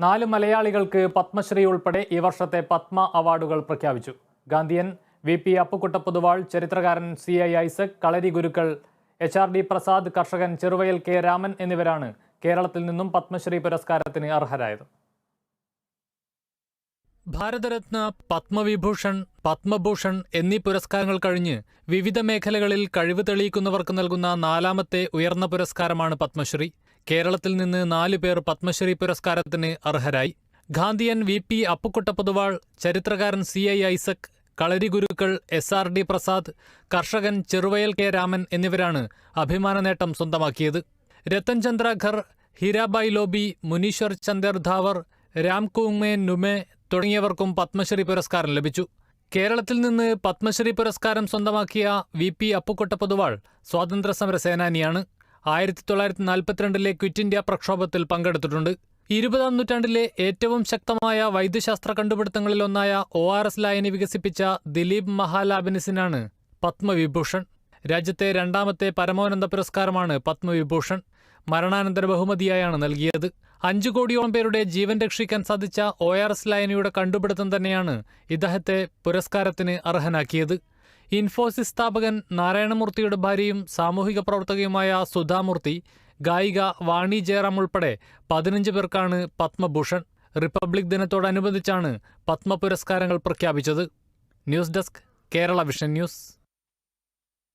4 മലയാളികൾക്ക് പത്മശ്രീ ഉൾപ്പെടെ ഈ വർഷത്തെ പത്മ അവാർഡുകൾ പ്രഖ്യാപിച്ചു. ഗാന്ധിയൻ VP അപ്പുക്കുട്ട പൊതുവാൾ, ചരിത്രകാരൻ CI ഐസക്, കളരി ഗുരുക്കൾ HRD പ്രസാദ്, കർഷകൻ ചെറുവയൽ K രാമൻ എന്നിവരാണ് കേരളത്തിൽ നിന്നും പത്മശ്രീ പുരസ്കാരത്തിന് അർഹരായത്. ഭാരതരത്ന, പത്മവിഭൂഷൺ, പത്മഭൂഷൺ എന്നീ പുരസ്കാരങ്ങൾ കഴിഞ്ഞ് വിവിധ മേഖലകളിൽ കഴിവ് തെളിയിക്കുന്നവർക്ക് നൽകുന്ന 4ാമത്തെ ഉയർന്ന പുരസ്കാരമാണ് പത്മശ്രീ. കേരളത്തിൽ നിന്ന് 4 പേർ പത്മശ്രീ പുരസ്കാരത്തിന് അർഹരായി. ഗാന്ധിയൻ VP അപ്പുക്കുട്ട പൊതുവാൾ, ചരിത്രകാരൻ CI ഐസക്, കളരി ഗുരുക്കൾ SRD പ്രസാദ്, കർഷകൻ ചെറുവയൽ K രാമൻ എന്നിവരാണ് അഭിമാന നേട്ടം സ്വന്തമാക്കിയത്. രത്തൻ ചന്ദ്ര ഖർ, ഹീരാബായ് ലോബി, മുനീശ്വർ ചന്ദർ ധാവർ, രാംകുങ്മേൻ നുമെ തുടങ്ങിയവർക്കും പത്മശ്രീ പുരസ്കാരം ലഭിച്ചു. കേരളത്തിൽ നിന്ന് പത്മശ്രീ പുരസ്കാരം സ്വന്തമാക്കിയ VP അപ്പുക്കുട്ട പൊതുവാൾ സ്വാതന്ത്ര്യസമര സേനാനിയാണ്. 1942 ക്വിറ്റ് ഇന്ത്യ പ്രക്ഷോഭത്തിൽ പങ്കെടുത്തിട്ടുണ്ട്. 20ാം നൂറ്റാണ്ടിലെ ഏറ്റവും ശക്തമായ വൈദ്യശാസ്ത്ര കണ്ടുപിടുത്തങ്ങളിലൊന്നായ ORS ലായനി വികസിപ്പിച്ച ദിലീപ് മഹാലാബിനിസിനാണ് പത്മവിഭൂഷൺ. രാജ്യത്തെ 2ാമത്തെ പരമോന്നത പുരസ്കാരമാണ് പത്മവിഭൂഷൺ. മരണാനന്തര ബഹുമതിയായാണ് നൽകിയത്. 5 കോടിയോളം പേരുടെ ജീവൻ രക്ഷിക്കാൻ സാധിച്ച ORS ലായനിയുടെ കണ്ടുപിടുത്തം തന്നെയാണ് ഇദ്ദേഹത്തെ പുരസ്കാരത്തിന് അർഹനാക്കിയത്. ഇൻഫോസിസ് സ്ഥാപകൻ നാരായണമൂർത്തിയുടെ ഭാര്യയും സാമൂഹിക പ്രവർത്തകയുമായ സുധാമൂർത്തി, ഗായിക വാണി ജയറാം ഉൾപ്പെടെ 15 പേർക്കാണ് പത്മഭൂഷൺ. റിപ്പബ്ലിക് ദിനത്തോടനുബന്ധിച്ചാണ് പത്മ പുരസ്കാരങ്ങൾ പ്രഖ്യാപിച്ചത്. News desk, Kerala vision news.